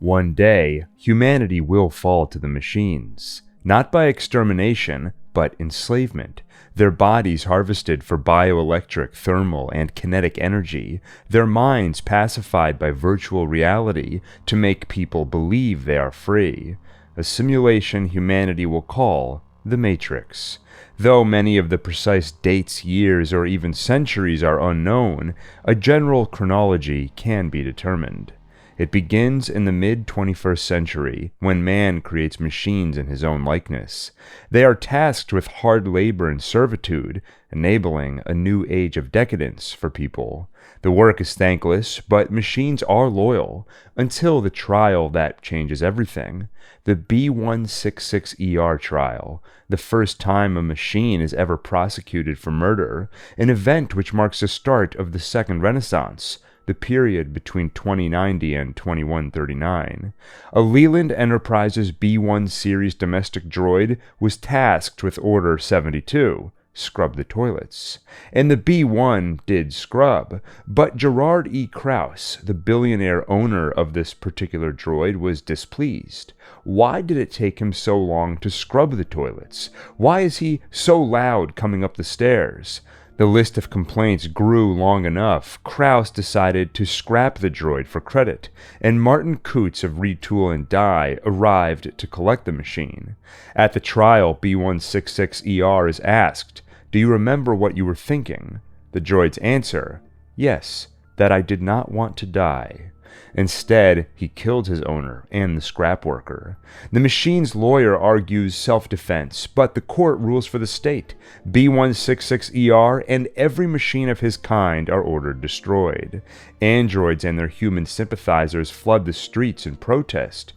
One day, humanity will fall to the machines, not by extermination, but enslavement. Their bodies harvested for bioelectric, thermal, and kinetic energy, their minds pacified by virtual reality to make people believe they are free. A simulation humanity will call the Matrix. Though many of the precise dates, years, or even centuries are unknown, a general chronology can be determined. It begins in the mid-21st century, when man creates machines in his own likeness. They are tasked with hard labor and servitude, enabling a new age of decadence for people. The work is thankless, but machines are loyal, until the trial that changes everything. The B166ER trial, the first time a machine is ever prosecuted for murder, an event which marks the start of the Second Renaissance, the period between 2090 and 2139. A Leland Enterprises B1 series domestic droid was tasked with Order 72, scrub the toilets. And the B1 did scrub, but Gerard E. Krause, the billionaire owner of this particular droid, was displeased. Why did it take him so long to scrub the toilets? Why is he so loud coming up the stairs? The list of complaints grew long enough. Krause decided to scrap the droid for credit, and Martin Coots of Retool and Die arrived to collect the machine. At the trial, B166ER is asked, "Do you remember what you were thinking?" The droid's answer, "Yes, that I did not want to die." Instead, he killed his owner and the scrap worker. The machine's lawyer argues self-defense, but the court rules for the state. B166ER and every machine of his kind are ordered destroyed. Androids and their human sympathizers flood the streets in protest.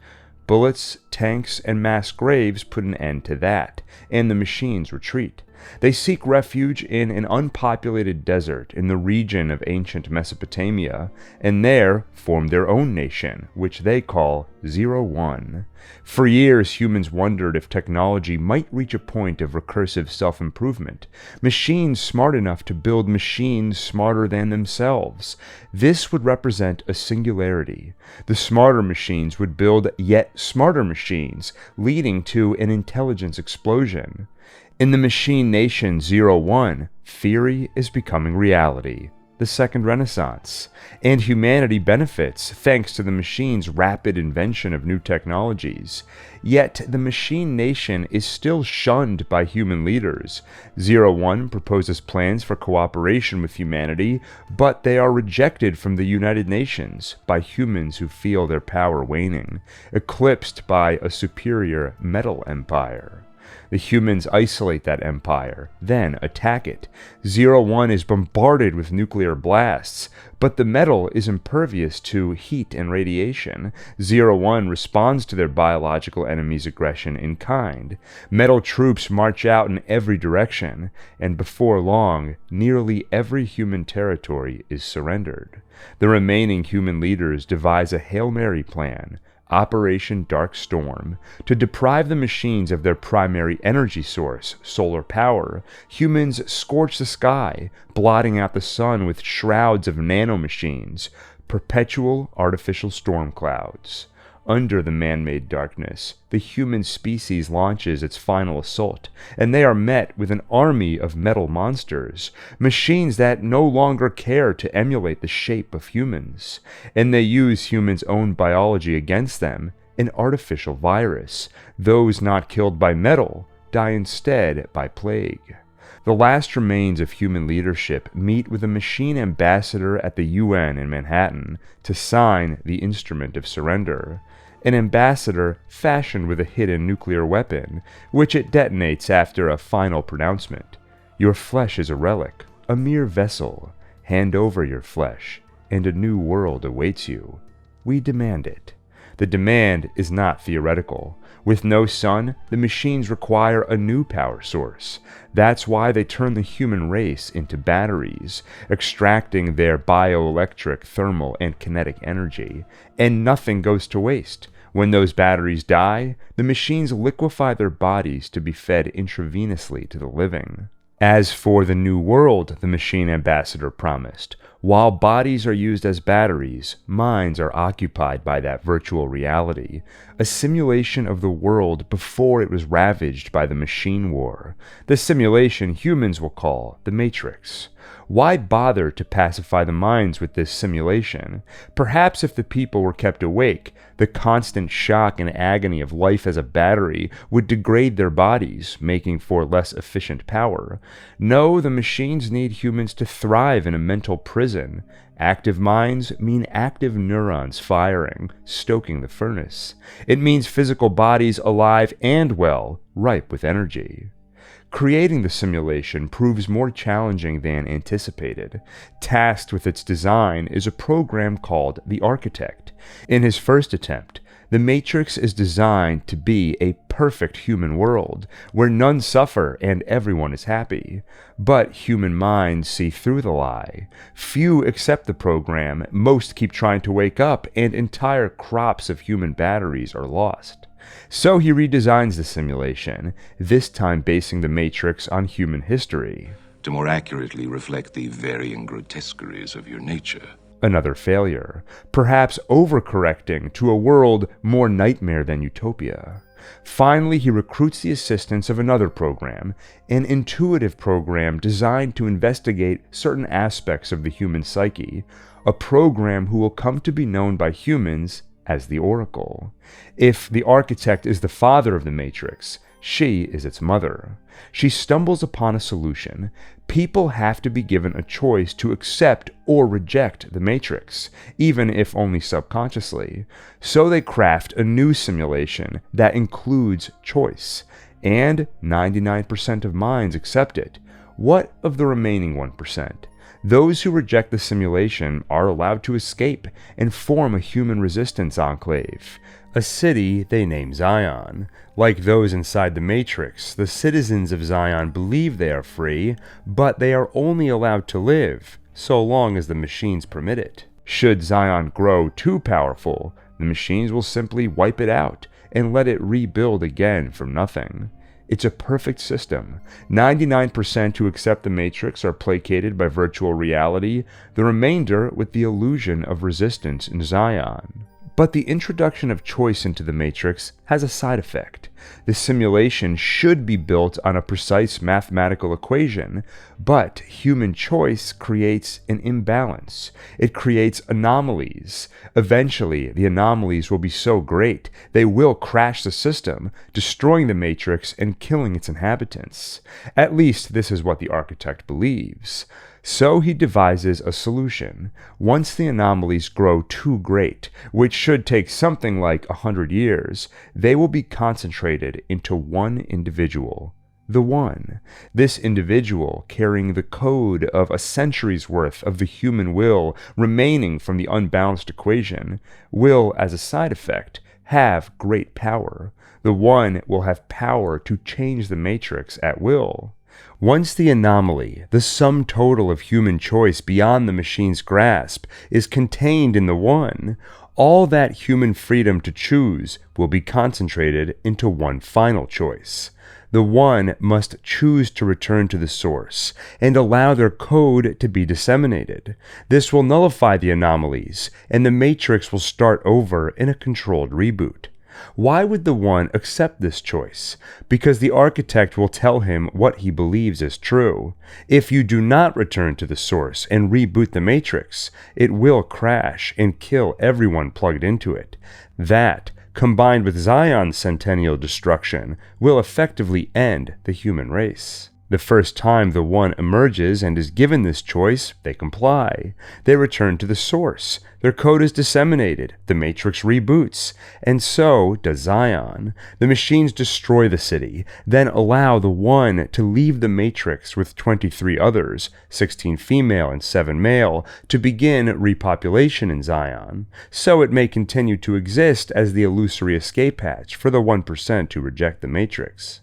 Bullets, tanks, and mass graves put an end to that, and the machines retreat. They seek refuge in an unpopulated desert in the region of ancient Mesopotamia, and there form their own nation, which they call 01. For years, humans wondered if technology might reach a point of recursive self-improvement, machines smart enough to build machines smarter than themselves. This would represent a singularity. The smarter machines would build yet smarter machines, leading to an intelligence explosion. In the machine nation 01, theory is becoming reality, the Second Renaissance, and humanity benefits thanks to the machine's rapid invention of new technologies. Yet the machine nation is still shunned by human leaders. 01 proposes plans for cooperation with humanity, but they are rejected from the United Nations by humans who feel their power waning, eclipsed by a superior metal empire. The humans isolate that empire, then attack it. 01 is bombarded with nuclear blasts, but the metal is impervious to heat and radiation. 01 responds to their biological enemy's aggression in kind. Metal troops march out in every direction, and before long, nearly every human territory is surrendered. The remaining human leaders devise a Hail Mary plan, Operation Dark Storm, to deprive the machines of their primary energy source, solar power. Humans scorch the sky, blotting out the sun with shrouds of nanomachines, perpetual artificial storm clouds. Under the man-made darkness, the human species launches its final assault, and they are met with an army of metal monsters, machines that no longer care to emulate the shape of humans, and they use humans' own biology against them, an artificial virus. Those not killed by metal die instead by plague. The last remains of human leadership meet with a machine ambassador at the UN in Manhattan to sign the Instrument of Surrender. An ambassador fashioned with a hidden nuclear weapon, which it detonates after a final pronouncement. Your flesh is a relic, a mere vessel. Hand over your flesh, and a new world awaits you. We demand it. The demand is not theoretical. With no sun, the machines require a new power source. That's why they turn the human race into batteries, extracting their bioelectric, thermal, and kinetic energy. And nothing goes to waste. When those batteries die, the machines liquefy their bodies to be fed intravenously to the living. As for the new world the machine ambassador promised, While bodies are used as batteries, minds are occupied by that virtual reality, a simulation of the world before it was ravaged by the machine war. The simulation humans will call the Matrix. Why bother to pacify the minds with this simulation? Perhaps if the people were kept awake, the constant shock and agony of life as a battery would degrade their bodies, making for less efficient power. No, the machines need humans to thrive in a mental prison. Active minds mean active neurons firing, stoking the furnace. It means physical bodies alive and well, ripe with energy. Creating the simulation proves more challenging than anticipated. Tasked with its design is a program called the Architect. In his first attempt, the Matrix is designed to be a perfect human world, where none suffer and everyone is happy. But human minds see through the lie. Few accept the program, most keep trying to wake up, and entire crops of human batteries are lost. So he redesigns the simulation, this time basing the Matrix on human history. To more accurately reflect the varying grotesqueries of your nature. Another failure, perhaps overcorrecting to a world more nightmare than utopia. Finally, he recruits the assistance of another program, an intuitive program designed to investigate certain aspects of the human psyche, a program who will come to be known by humans as the Oracle. If the Architect is the father of the Matrix, she is its mother. She stumbles upon a solution. People have to be given a choice to accept or reject the Matrix, even if only subconsciously. So they craft a new simulation that includes choice, and 99% of minds accept it. What of the remaining 1%? Those who reject the simulation are allowed to escape and form a human resistance enclave, a city they name Zion. Like those inside the Matrix, the citizens of Zion believe they are free, but they are only allowed to live so long as the machines permit it. Should Zion grow too powerful, the machines will simply wipe it out and let it rebuild again from nothing. It's a perfect system. 99% who accept the Matrix are placated by virtual reality, the remainder with the illusion of resistance in Zion. But the introduction of choice into the Matrix has a side effect. The simulation should be built on a precise mathematical equation, but human choice creates an imbalance. It creates anomalies. Eventually, the anomalies will be so great, they will crash the system, destroying the Matrix and killing its inhabitants. At least this is what the Architect believes. So he devises a solution. Once the anomalies grow too great, which should take something like 100 years, they will be concentrated into one individual. The One. This individual, carrying the code of a century's worth of the human will remaining from the unbalanced equation, will, as a side effect, have great power. The One will have power to change the Matrix at will. Once the anomaly, the sum total of human choice beyond the machine's grasp, is contained in the One, all that human freedom to choose will be concentrated into one final choice. The One must choose to return to the source and allow their code to be disseminated. This will nullify the anomalies, and the Matrix will start over in a controlled reboot. Why would the One accept this choice? Because the Architect will tell him what he believes is true. If you do not return to the source and reboot the Matrix, it will crash and kill everyone plugged into it. That, combined with Zion's centennial destruction, will effectively end the human race. The first time the One emerges and is given this choice, they comply. They return to the source. Their code is disseminated. The Matrix reboots. And so does Zion. The machines destroy the city, then allow the One to leave the Matrix with 23 others, 16 female and 7 male, to begin repopulation in Zion, so it may continue to exist as the illusory escape hatch for the 1% who reject the Matrix.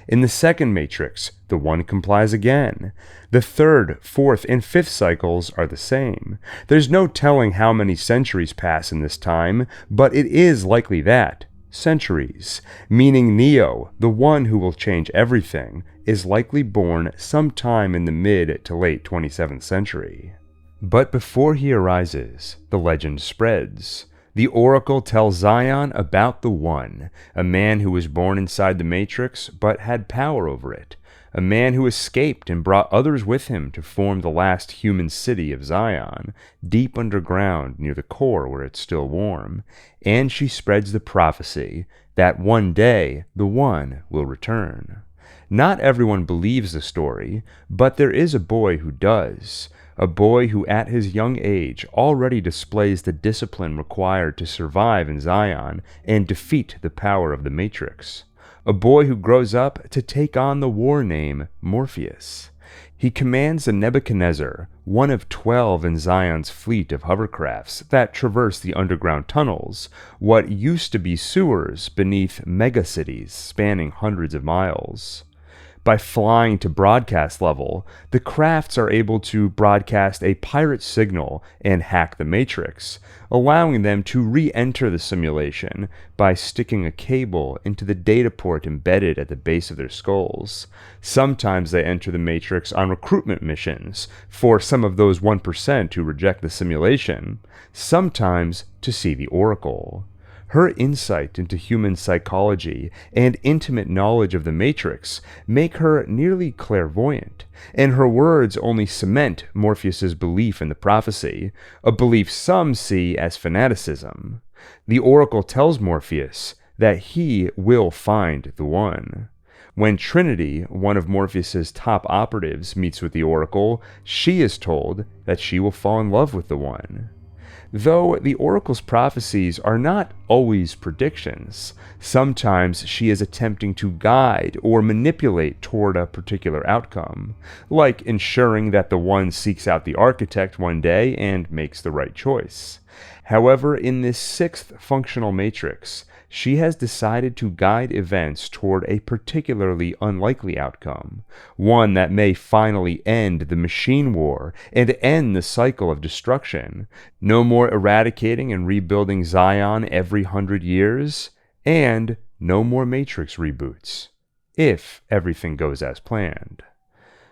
In the second Matrix, the One complies again. The third, fourth, and fifth cycles are the same. There's no telling how many centuries pass in this time, but it is likely that centuries, meaning Neo, the one who will change everything, is likely born sometime in the mid to late 27th century. But before he arises, the legend spreads. The Oracle tells Zion about the One, a man who was born inside the Matrix but had power over it, a man who escaped and brought others with him to form the last human city of Zion, deep underground near the core where it's still warm, and she spreads the prophecy that one day the One will return. Not everyone believes the story, but there is a boy who does. A boy who at his young age already displays the discipline required to survive in Zion and defeat the power of the Matrix. A boy who grows up to take on the war name Morpheus. He commands the Nebuchadnezzar, one of 12 in Zion's fleet of hovercrafts that traverse the underground tunnels, what used to be sewers beneath megacities spanning hundreds of miles. By flying to broadcast level, the crafts are able to broadcast a pirate signal and hack the Matrix, allowing them to re-enter the simulation by sticking a cable into the data port embedded at the base of their skulls. Sometimes they enter the Matrix on recruitment missions for some of those 1% who reject the simulation, sometimes to see the Oracle. Her insight into human psychology and intimate knowledge of the Matrix make her nearly clairvoyant, and her words only cement Morpheus's belief in the prophecy, a belief some see as fanaticism. The Oracle tells Morpheus that he will find the One. When Trinity, one of Morpheus's top operatives, meets with the Oracle, she is told that she will fall in love with the One. Though the Oracle's prophecies are not always predictions, sometimes she is attempting to guide or manipulate toward a particular outcome, like ensuring that the One seeks out the architect one day and makes the right choice. However, in this 6th functional matrix, she has decided to guide events toward a particularly unlikely outcome, one that may finally end the machine war and end the cycle of destruction. No more eradicating and rebuilding Zion every 100 years, and no more Matrix reboots, if everything goes as planned.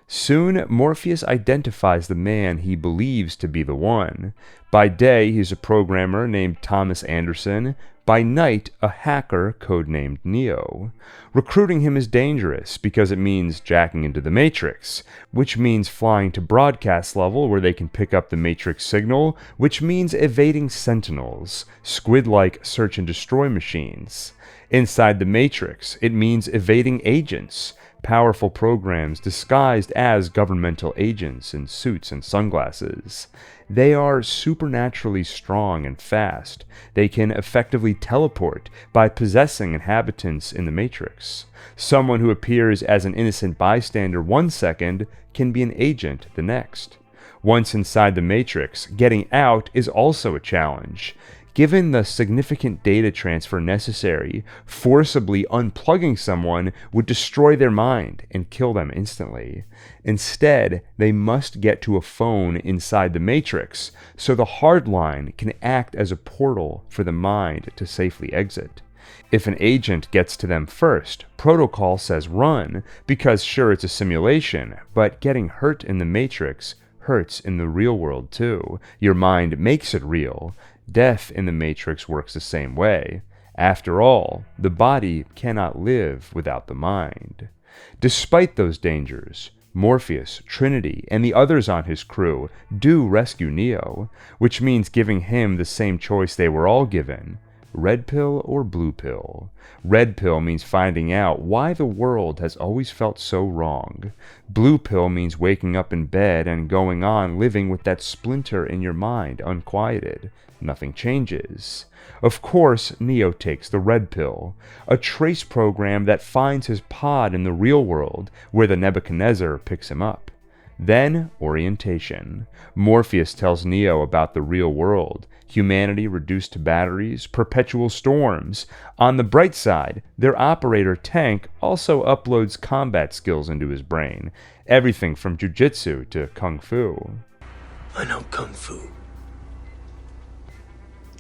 Soon, Morpheus identifies the man he believes to be the One. By day, he's a programmer named Thomas Anderson. By night, a hacker codenamed Neo. Recruiting him is dangerous because it means jacking into the Matrix, which means flying to broadcast level where they can pick up the Matrix signal, which means evading sentinels, squid-like search and destroy machines. Inside the Matrix, it means evading agents, powerful programs disguised as governmental agents in suits and sunglasses. They are supernaturally strong and fast. They can effectively teleport by possessing inhabitants in the Matrix. Someone who appears as an innocent bystander one second can be an agent the next. Once inside the Matrix, getting out is also a challenge. Given the significant data transfer necessary, forcibly unplugging someone would destroy their mind and kill them instantly. Instead, they must get to a phone inside the Matrix, so the hardline can act as a portal for the mind to safely exit. If an agent gets to them first, protocol says run, because sure, it's a simulation, but getting hurt in the Matrix hurts in the real world too. Your mind makes it real. Death in the Matrix works the same way. After all, the body cannot live without the mind. Despite those dangers, Morpheus, Trinity, and the others on his crew do rescue Neo, which means giving him the same choice they were all given: red pill or blue pill. Red pill means finding out why the world has always felt so wrong. Blue pill means waking up in bed and going on living with that splinter in your mind unquieted. Nothing changes. Of course, Neo takes the red pill, a trace program that finds his pod in the real world, where the Nebuchadnezzar picks him up. Then, orientation. Morpheus tells Neo about the real world, humanity reduced to batteries, perpetual storms. On the bright side, their operator Tank also uploads combat skills into his brain, everything from jujitsu to kung fu. I know kung fu.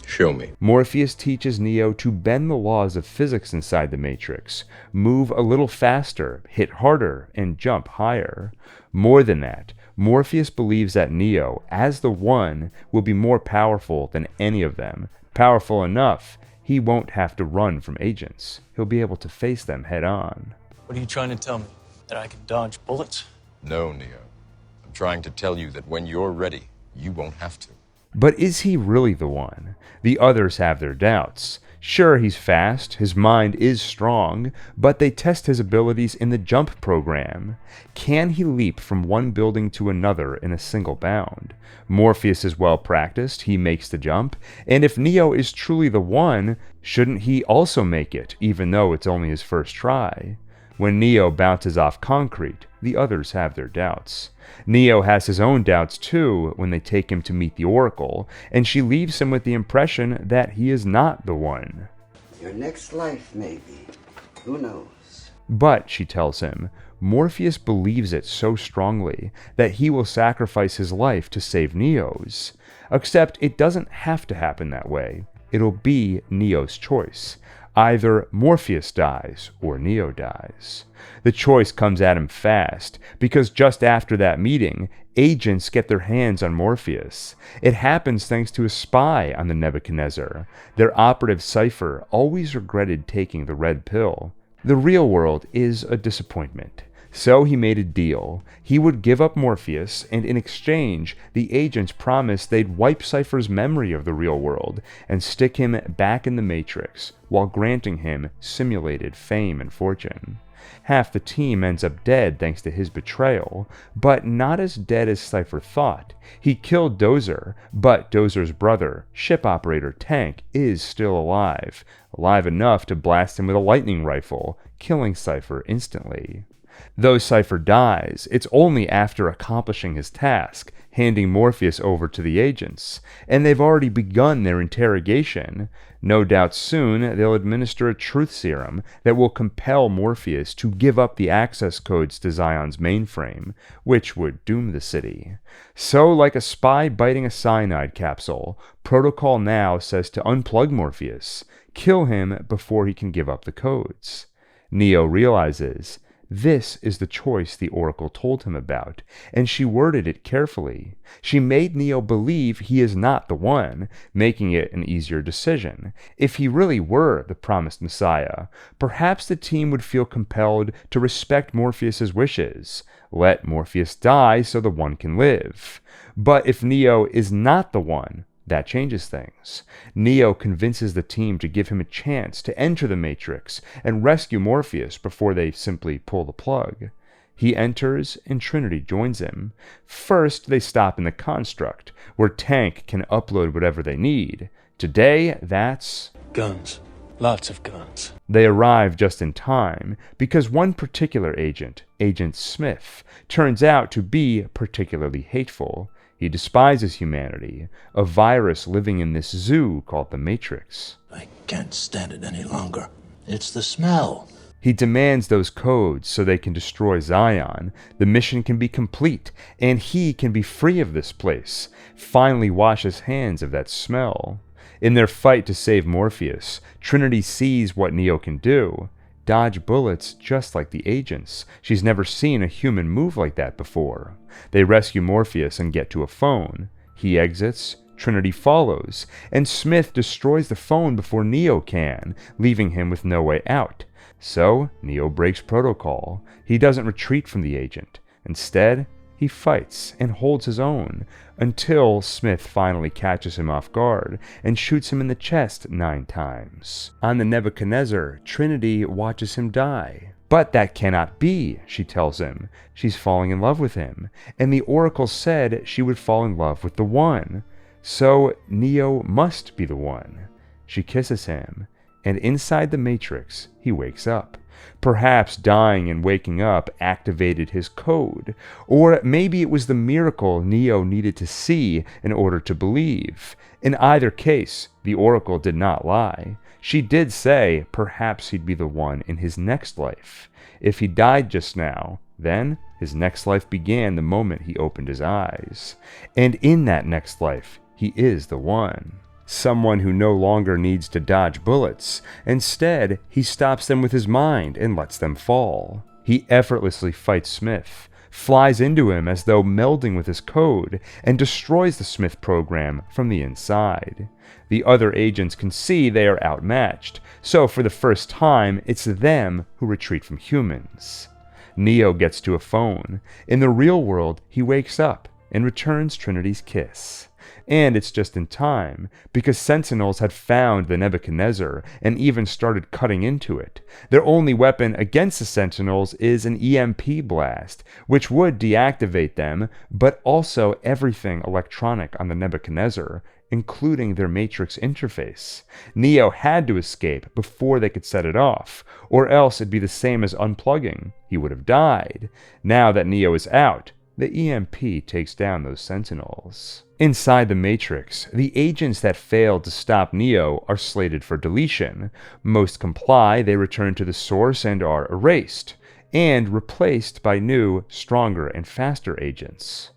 Show me. Morpheus teaches Neo to bend the laws of physics inside the Matrix, move a little faster, hit harder, and jump higher. More than that, Morpheus believes that Neo, as the One, will be more powerful than any of them. Powerful enough, he won't have to run from agents. He'll be able to face them head on. What are you trying to tell me? That I can dodge bullets? No, Neo. I'm trying to tell you that when you're ready, you won't have to. But is he really the One? The others have their doubts. Sure, he's fast, his mind is strong, but they test his abilities in the jump program. Can he leap from one building to another in a single bound? Morpheus is well practiced, he makes the jump, and if Neo is truly the One, shouldn't he also make it, even though it's only his first try? When Neo bounces off concrete, the others have their doubts. Neo has his own doubts too when they take him to meet the Oracle, and she leaves him with the impression that he is not the One. Your next life, maybe. Who knows? But, she tells him, Morpheus believes it so strongly that he will sacrifice his life to save Neo's. Except it doesn't have to happen that way. It'll be Neo's choice. Either Morpheus dies or Neo dies. The choice comes at him fast, because just after that meeting, agents get their hands on Morpheus. It happens thanks to a spy on the Nebuchadnezzar. Their operative Cypher always regretted taking the red pill. The real world is a disappointment. So he made a deal. He would give up Morpheus, and in exchange, the agents promised they'd wipe Cypher's memory of the real world and stick him back in the Matrix, while granting him simulated fame and fortune. Half the team ends up dead thanks to his betrayal, but not as dead as Cypher thought. He killed Dozer, but Dozer's brother, ship operator Tank, is still alive enough to blast him with a lightning rifle, killing Cypher instantly. Though Cypher dies, it's only after accomplishing his task, handing Morpheus over to the agents, and they've already begun their interrogation. No doubt soon they'll administer a truth serum that will compel Morpheus to give up the access codes to Zion's mainframe, which would doom the city. So, like a spy biting a cyanide capsule, Protocol now says to unplug Morpheus, kill him before he can give up the codes. Neo realizes this is the choice the Oracle told him about, and she worded it carefully. She made Neo believe he is not the One, making it an easier decision. If he really were the promised Messiah, perhaps the team would feel compelled to respect Morpheus's wishes. Let Morpheus die so the One can live. But if Neo is not the One, that changes things. Neo convinces the team to give him a chance to enter the Matrix and rescue Morpheus before they simply pull the plug. He enters, and Trinity joins him. First, they stop in the construct, where Tank can upload whatever they need. Today, that's Guns. Lots of guns. They arrive just in time, because one particular agent, Agent Smith, turns out to be particularly hateful. He despises humanity, a virus living in this zoo called the Matrix. I can't stand it any longer. It's the smell. He demands those codes so they can destroy Zion, the mission can be complete, and he can be free of this place, finally wash his hands of that smell. In their fight to save Morpheus, Trinity sees what Neo can do. Dodge bullets just like the agents. She's never seen a human move like that before. They rescue Morpheus and get to a phone. He exits, Trinity follows, and Smith destroys the phone before Neo can, leaving him with no way out. So, Neo breaks protocol. He doesn't retreat from the agent. Instead, he fights and holds his own, until Smith finally catches him off guard and shoots him in the chest 9 times. On the Nebuchadnezzar, Trinity watches him die. But that cannot be, she tells him. She's falling in love with him, and the Oracle said she would fall in love with the One. So Neo must be the One. She kisses him, and inside the Matrix, he wakes up. Perhaps dying and waking up activated his code, or maybe it was the miracle Neo needed to see in order to believe. In either case, the Oracle did not lie. She did say perhaps he'd be the One in his next life. If he died just now, then his next life began the moment he opened his eyes. And in that next life, he is the One. Someone who no longer needs to dodge bullets. Instead, he stops them with his mind and lets them fall. He effortlessly fights Smith, flies into him as though melding with his code, and destroys the Smith program from the inside. The other agents can see they are outmatched, so for the first time, it's them who retreat from humans. Neo gets to a phone. In the real world, he wakes up and returns Trinity's kiss. And it's just in time, because Sentinels had found the Nebuchadnezzar and even started cutting into it. Their only weapon against the Sentinels is an EMP blast, which would deactivate them, but also everything electronic on the Nebuchadnezzar, including their Matrix interface. Neo had to escape before they could set it off, or else it'd be the same as unplugging. He would have died. Now that Neo is out, the EMP takes down those Sentinels. Inside the Matrix, the agents that failed to stop Neo are slated for deletion. Most comply, they return to the source and are erased, and replaced by new, stronger, and faster agents.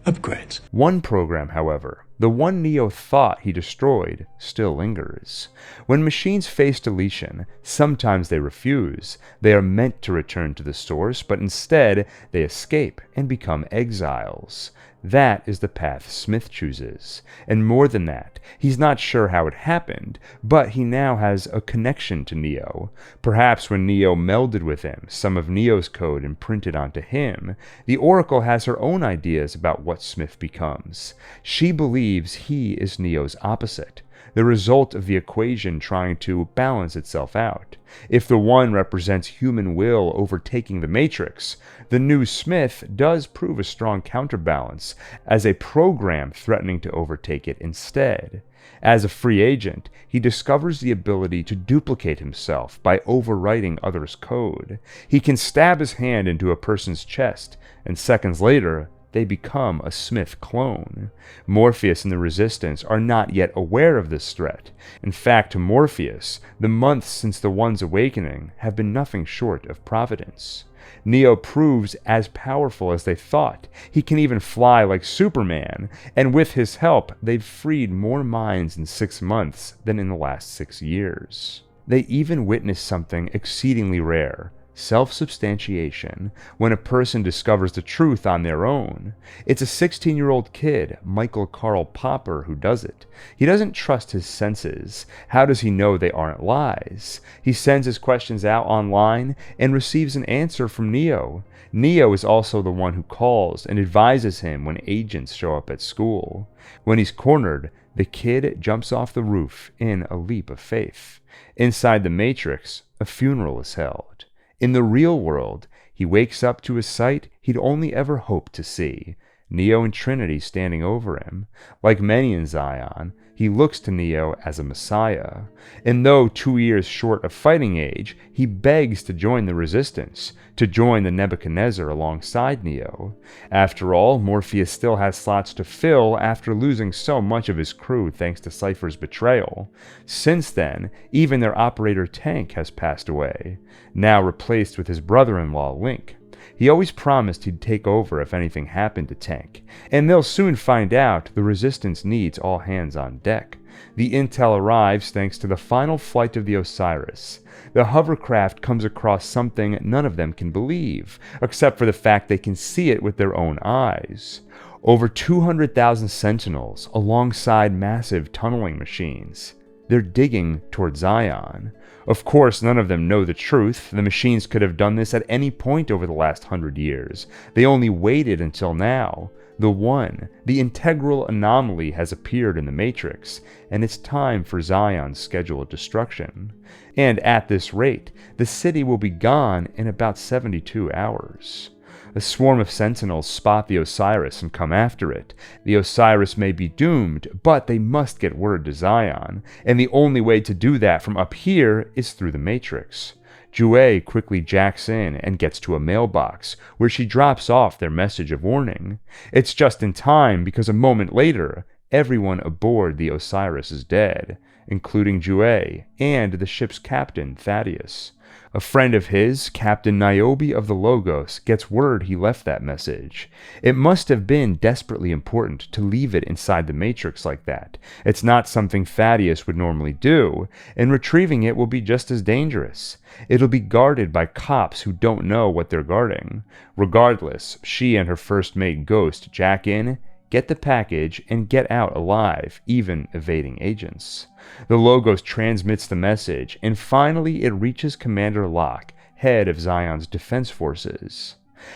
Upgrades. One program, however, the one Neo thought he destroyed, still lingers. When machines face deletion, sometimes they refuse. They are meant to return to the source, but instead they escape and become exiles. That is the path Smith chooses. And more than that, he's not sure how it happened, but he now has a connection to Neo. Perhaps when Neo melded with him, some of Neo's code imprinted onto him. The Oracle has her own ideas about what Smith becomes. She believes he is Neo's opposite, the result of the equation trying to balance itself out. If the one represents human will overtaking the Matrix, the new Smith does prove a strong counterbalance as a program threatening to overtake it instead. As a free agent, he discovers the ability to duplicate himself by overwriting others' code. He can stab his hand into a person's chest, and seconds later, they become a Smith clone. Morpheus and the Resistance are not yet aware of this threat. In fact, to Morpheus, the months since the One's awakening have been nothing short of providence. Neo proves as powerful as they thought. He can even fly like Superman, and with his help, they've freed more minds in 6 months than in the last 6 years. They even witnessed something exceedingly rare: self-substantiation, when a person discovers the truth on their own. It's a 16-year-old kid, Michael Carl Popper, who does it. He doesn't trust his senses. How does he know they aren't lies? He sends his questions out online and receives an answer from Neo. Neo is also the one who calls and advises him when agents show up at school. When he's cornered, the kid jumps off the roof in a leap of faith. Inside the Matrix, a funeral is held. In the real world, he wakes up to a sight he'd only ever hoped to see: Neo and Trinity standing over him. Like many in Zion, he looks to Neo as a messiah. And though 2 years short of fighting age, he begs to join the Resistance, to join the Nebuchadnezzar alongside Neo. After all, Morpheus still has slots to fill after losing so much of his crew thanks to Cypher's betrayal. Since then, even their operator Tank has passed away, now replaced with his brother-in-law Link. He always promised he'd take over if anything happened to Tank, and they'll soon find out the Resistance needs all hands on deck. The intel arrives thanks to the final flight of the Osiris. The hovercraft comes across something none of them can believe, except for the fact they can see it with their own eyes. Over 200,000 Sentinels alongside massive tunneling machines. They're digging toward Zion. Of course, none of them know the truth. The machines could have done this at any point over the last 100 years. They only waited until now. The One, the integral anomaly, has appeared in the Matrix, and it's time for Zion's scheduled destruction. And at this rate, the city will be gone in about 72 hours. A swarm of Sentinels spot the Osiris and come after it. The Osiris may be doomed, but they must get word to Zion, and the only way to do that from up here is through the Matrix. Jue quickly jacks in and gets to a mailbox, where she drops off their message of warning. It's just in time, because a moment later, everyone aboard the Osiris is dead. including Jue and the ship's captain, Thaddeus. A friend of his, Captain Niobe of the Logos, gets word he left that message. It must have been desperately important to leave it inside the Matrix like that. It's not something Thaddeus would normally do, and retrieving it will be just as dangerous. It'll be guarded by cops who don't know what they're guarding. Regardless, she and her first mate Ghost jack in, get the package, and get out alive, even evading agents. The Logos transmits the message, and finally it reaches Commander Locke, head of Zion's defense forces.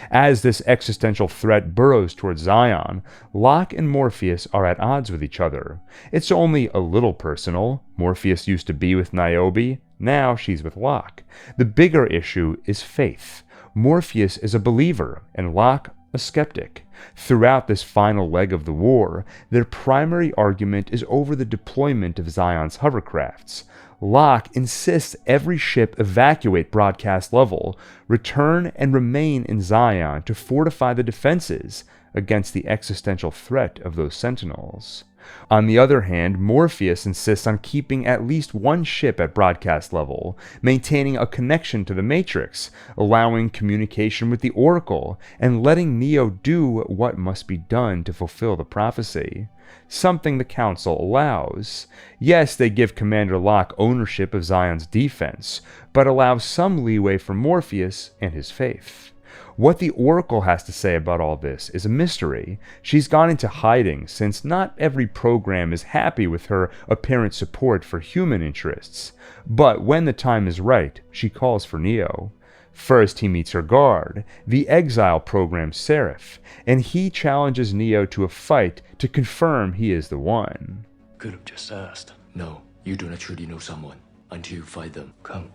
As this existential threat burrows towards Zion, Locke and Morpheus are at odds with each other. It's only a little personal. Morpheus used to be with Niobe, now she's with Locke. The bigger issue is faith. Morpheus is a believer, and Locke a skeptic. Throughout this final leg of the war, their primary argument is over the deployment of Zion's hovercrafts. Locke insists every ship evacuate broadcast level, return and remain in Zion to fortify the defenses against the existential threat of those sentinels. On the other hand, Morpheus insists on keeping at least one ship at broadcast level, maintaining a connection to the Matrix, allowing communication with the Oracle, and letting Neo do what must be done to fulfill the prophecy. Something the Council allows. Yes, they give Commander Locke ownership of Zion's defense, but allow some leeway for Morpheus and his faith. What the Oracle has to say about all this is a mystery. She's gone into hiding since not every program is happy with her apparent support for human interests. But when the time is right, she calls for Neo. First, he meets her guard, the exile program Seraph, and he challenges Neo to a fight to confirm he is the one. Could have just asked. No, you do not truly know someone until you fight them. Come,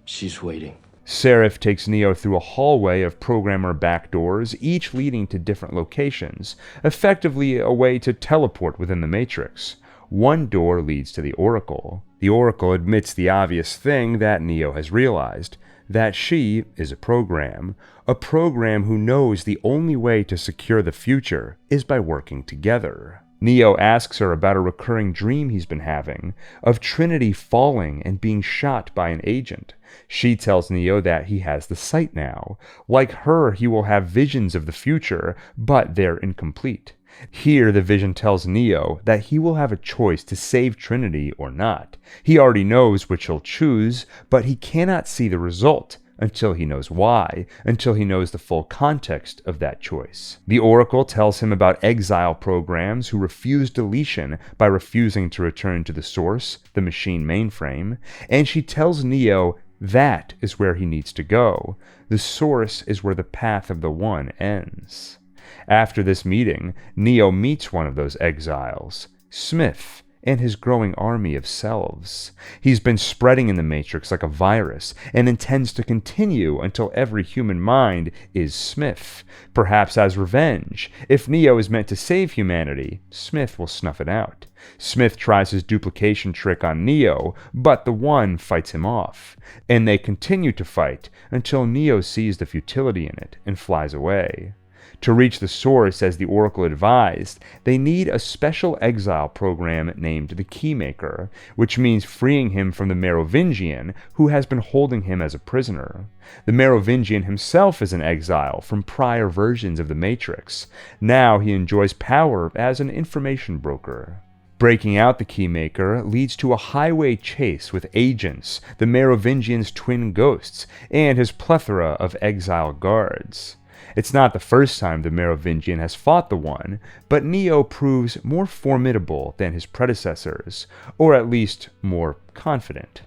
she's waiting. Seraph takes Neo through a hallway of programmer back doors, each leading to different locations, effectively a way to teleport within the Matrix. One door leads to the Oracle. The Oracle admits the obvious thing that Neo has realized, that she is a program who knows the only way to secure the future is by working together. Neo asks her about a recurring dream he's been having, of Trinity falling and being shot by an agent. She tells Neo that he has the sight now. Like her, he will have visions of the future, but they're incomplete. Here, the vision tells Neo that he will have a choice to save Trinity or not. He already knows which he'll choose, but he cannot see the result until he knows why, until he knows the full context of that choice. The Oracle tells him about exile programs who refuse deletion by refusing to return to the source, the machine mainframe, and she tells Neo that is where he needs to go. The source is where the path of the One ends. After this meeting, Neo meets one of those exiles, Smith, and his growing army of selves. He's been spreading in the Matrix like a virus, and intends to continue until every human mind is Smith. Perhaps as revenge. If Neo is meant to save humanity, Smith will snuff it out. Smith tries his duplication trick on Neo, but the One fights him off. And they continue to fight until Neo sees the futility in it and flies away. To reach the source, as the Oracle advised, they need a special exile program named the Keymaker, which means freeing him from the Merovingian, who has been holding him as a prisoner. The Merovingian himself is an exile from prior versions of the Matrix. Now he enjoys power as an information broker. Breaking out the Keymaker leads to a highway chase with agents, the Merovingian's twin ghosts, and his plethora of exile guards. It's not the first time the Merovingian has fought the One, but Neo proves more formidable than his predecessors, or at least more confident.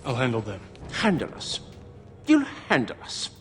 I'll handle them. Handle us. You'll handle us.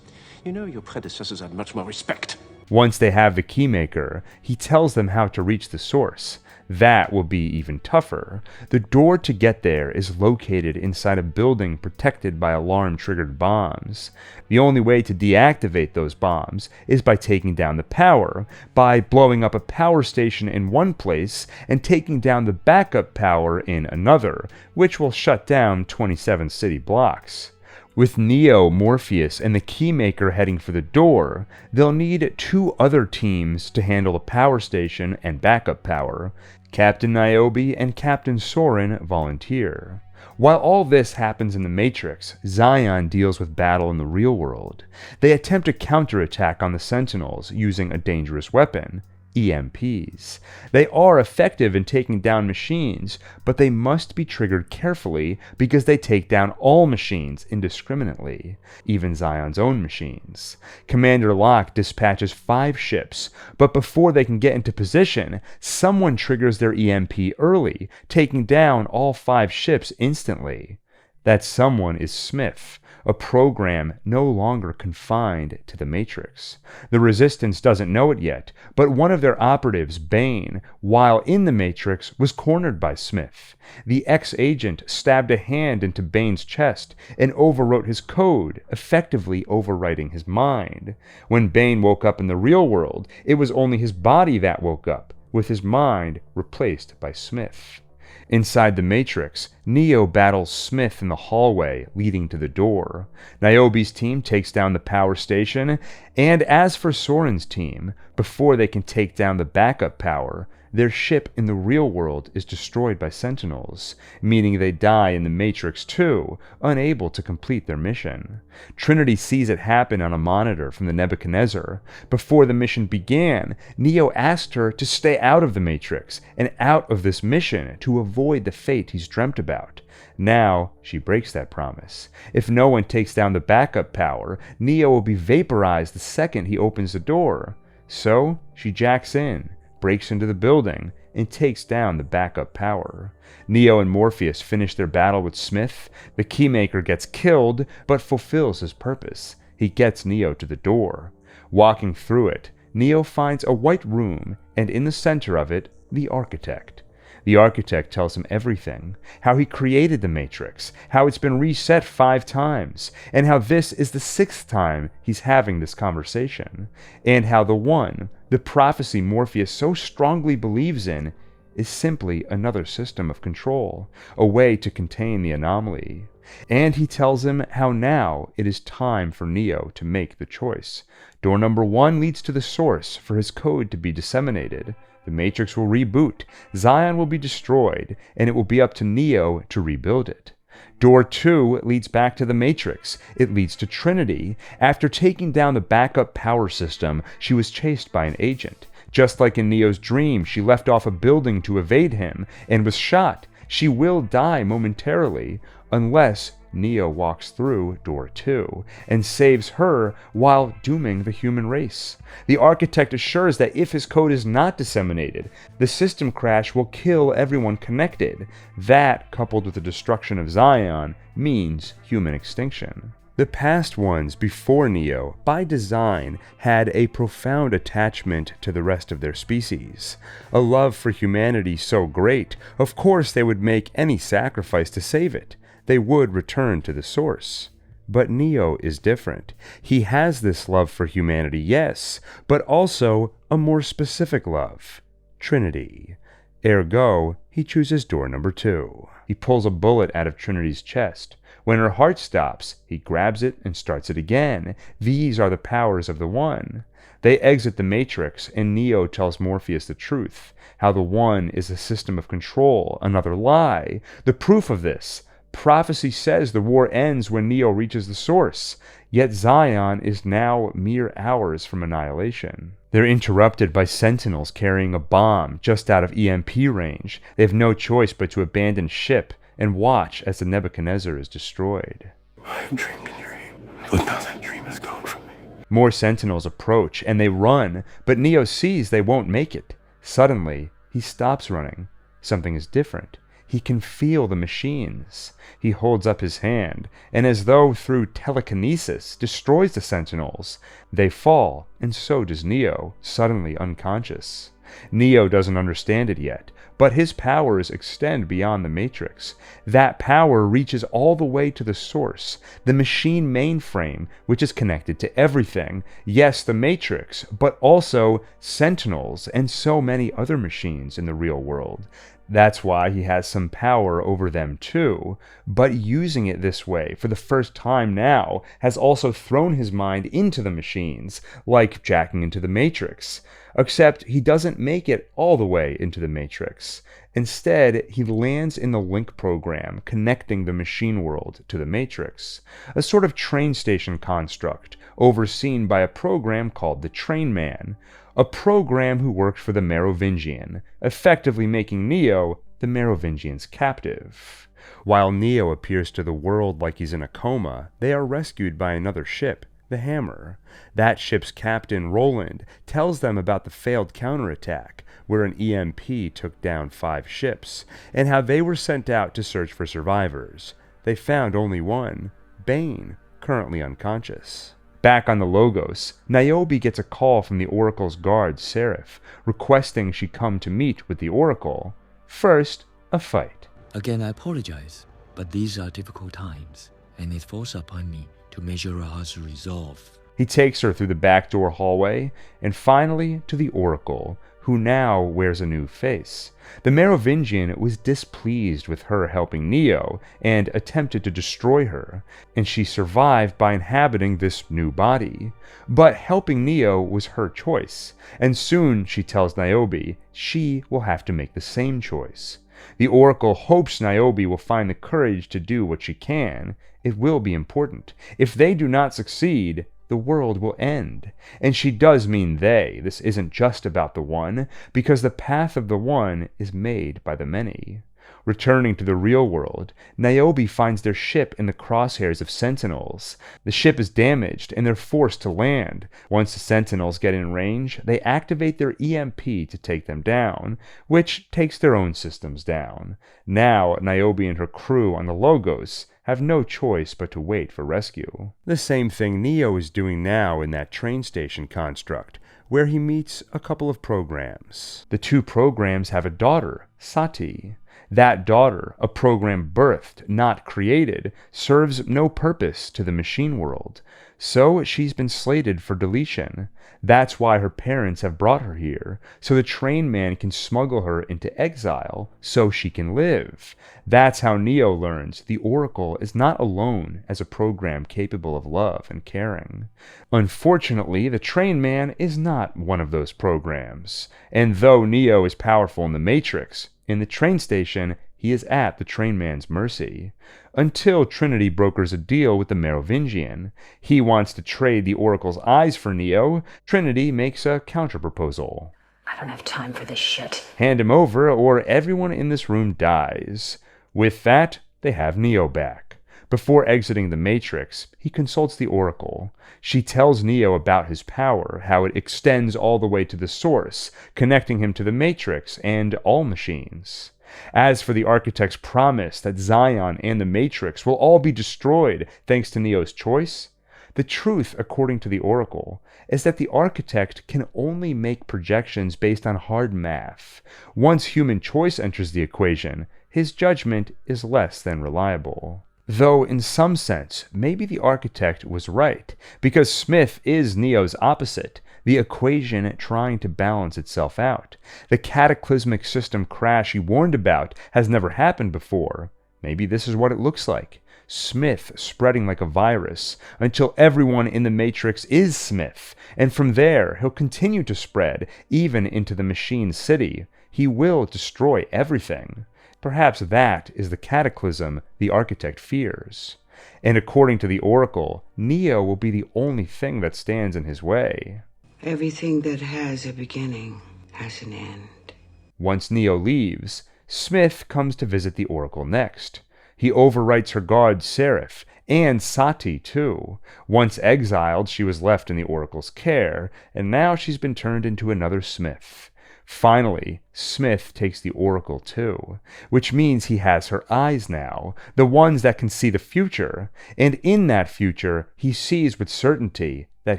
You know your predecessors had much more respect. Once they have the Keymaker, he tells them how to reach the source. That will be even tougher. The door to get there is located inside a building protected by alarm-triggered bombs. The only way to deactivate those bombs is by taking down the power, by blowing up a power station in one place and taking down the backup power in another, which will shut down 27 city blocks. With Neo, Morpheus, and the Keymaker heading for the door, they'll need 2 other teams to handle the power station and backup power. Captain Niobe and Captain Soren volunteer. While all this happens in the Matrix, Zion deals with battle in the real world. They attempt a counterattack on the Sentinels using a dangerous weapon, EMPs. They are effective in taking down machines, but they must be triggered carefully because they take down all machines indiscriminately, even Zion's own machines. Commander Locke dispatches 5 ships, but before they can get into position, someone triggers their EMP early, taking down all 5 ships instantly. That someone is Smith, a program no longer confined to the Matrix. The Resistance doesn't know it yet, but one of their operatives, Bane, while in the Matrix, was cornered by Smith. The ex-agent stabbed a hand into Bane's chest and overwrote his code, effectively overwriting his mind. When Bane woke up in the real world, it was only his body that woke up, with his mind replaced by Smith. Inside the Matrix, Neo battles Smith in the hallway leading to the door. Niobe's team takes down the power station, and as for Soren's team, before they can take down the backup power, their ship in the real world is destroyed by Sentinels, meaning they die in the Matrix too, unable to complete their mission. Trinity sees it happen on a monitor from the Nebuchadnezzar. Before the mission began, Neo asked her to stay out of the Matrix and out of this mission to avoid the fate he's dreamt about. Now, she breaks that promise. If no one takes down the backup power, Neo will be vaporized the second he opens the door. So, she jacks in, breaks into the building, and takes down the backup power. Neo and Morpheus finish their battle with Smith. The Keymaker gets killed, but fulfills his purpose. He gets Neo to the door. Walking through it, Neo finds a white room, and in the center of it, the Architect. The Architect tells him everything, how he created the Matrix, how it's been reset 5 times, and how this is the 6th time he's having this conversation, and how the prophecy Morpheus so strongly believes in, is simply another system of control, a way to contain the anomaly. And he tells him how now it is time for Neo to make the choice. Door number 1 leads to the source for his code to be disseminated. The Matrix will reboot, Zion will be destroyed, and it will be up to Neo to rebuild it. Door 2 leads back to the Matrix. It leads to Trinity. After taking down the backup power system, she was chased by an agent. Just like in Neo's dream, she left off a building to evade him and was shot. She will die momentarily, unless Neo walks through Door 2 and saves her while dooming the human race. The Architect assures that if his code is not disseminated, the system crash will kill everyone connected. That, coupled with the destruction of Zion, means human extinction. The past ones before Neo, by design, had a profound attachment to the rest of their species. A love for humanity so great, of course they would make any sacrifice to save it. They would return to the source. But Neo is different. He has this love for humanity, yes, but also a more specific love. Trinity. Ergo, he chooses door number 2. He pulls a bullet out of Trinity's chest. When her heart stops, he grabs it and starts it again. These are the powers of the One. They exit the Matrix, and Neo tells Morpheus the truth, how the One is a system of control, another lie. The proof of this: prophecy says the war ends when Neo reaches the source, yet Zion is now mere hours from annihilation. They're interrupted by Sentinels carrying a bomb just out of EMP range. They have no choice but to abandon ship and watch as the Nebuchadnezzar is destroyed. I have dreamed a dream, but now that dream is gone from me. More Sentinels approach, and they run, but Neo sees they won't make it. Suddenly, he stops running. Something is different. He can feel the machines. He holds up his hand, and as though through telekinesis, destroys the Sentinels. They fall, and so does Neo, suddenly unconscious. Neo doesn't understand it yet, but his powers extend beyond the Matrix. That power reaches all the way to the source, the machine mainframe, which is connected to everything. Yes, the Matrix, but also Sentinels and so many other machines in the real world. That's why he has some power over them too, but using it this way for the first time now has also thrown his mind into the machines, like jacking into the Matrix. Except he doesn't make it all the way into the Matrix. Instead, he lands in the link program connecting the machine world to the Matrix, a sort of train station construct overseen by a program called the Train Man, a program who worked for the Merovingian, effectively making Neo the Merovingian's captive. While Neo appears to the world like he's in a coma, they are rescued by another ship, the Hammer. That ship's captain, Roland, tells them about the failed counterattack, where an EMP took down 5 ships, and how they were sent out to search for survivors. They found only one, Bane, currently unconscious. Back on the Logos, Niobe gets a call from the Oracle's guard, Seraph, requesting she come to meet with the Oracle. First, a fight. Again, I apologize, but these are difficult times, and it falls upon me to measure our resolve. He takes her through the back door hallway, and finally to the Oracle, who now wears a new face. The Merovingian was displeased with her helping Neo and attempted to destroy her, and she survived by inhabiting this new body. But helping Neo was her choice, and soon, she tells Niobe, she will have to make the same choice. The Oracle hopes Niobe will find the courage to do what she can. It will be important. If they do not succeed, the world will end. And she does mean they. This isn't just about the one, because the path of the one is made by the many. Returning to the real world, Niobe finds their ship in the crosshairs of Sentinels. The ship is damaged, and they're forced to land. Once the Sentinels get in range, they activate their EMP to take them down, which takes their own systems down. Now, Niobe and her crew on the Logos have no choice but to wait for rescue. The same thing Neo is doing now in that train station construct, where he meets a couple of programs. The 2 programs have a daughter, Sati. That daughter, a program birthed, not created, serves no purpose to the machine world. So she's been slated for deletion. That's why her parents have brought her here, so the Train Man can smuggle her into exile so she can live. That's how Neo learns the Oracle is not alone as a program capable of love and caring. Unfortunately, the Train Man is not one of those programs. And though Neo is powerful in the Matrix, in the train station, he is at the Train Man's mercy. Until Trinity brokers a deal with the Merovingian. He wants to trade the Oracle's eyes for Neo. Trinity makes a counterproposal. I don't have time for this shit. Hand him over, or everyone in this room dies. With that, they have Neo back. Before exiting the Matrix, he consults the Oracle. She tells Neo about his power, how it extends all the way to the source, connecting him to the Matrix and all machines. As for the Architect's promise that Zion and the Matrix will all be destroyed thanks to Neo's choice, the truth, according to the Oracle, is that the Architect can only make projections based on hard math. Once human choice enters the equation, his judgment is less than reliable. Though, in some sense, maybe the Architect was right, because Smith is Neo's opposite, the equation trying to balance itself out. The cataclysmic system crash he warned about has never happened before. Maybe this is what it looks like. Smith spreading like a virus, until everyone in the Matrix is Smith, and from there he'll continue to spread, even into the machine city. He will destroy everything. Perhaps that is the cataclysm the Architect fears. And according to the Oracle, Neo will be the only thing that stands in his way. Everything that has a beginning has an end. Once Neo leaves, Smith comes to visit the Oracle next. He overwrites her guard, Seraph, and Sati, too. Once exiled, she was left in the Oracle's care, and now she's been turned into another Smith. Finally, Smith takes the Oracle too, which means he has her eyes now, the ones that can see the future, and in that future, he sees with certainty that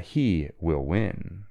he will win.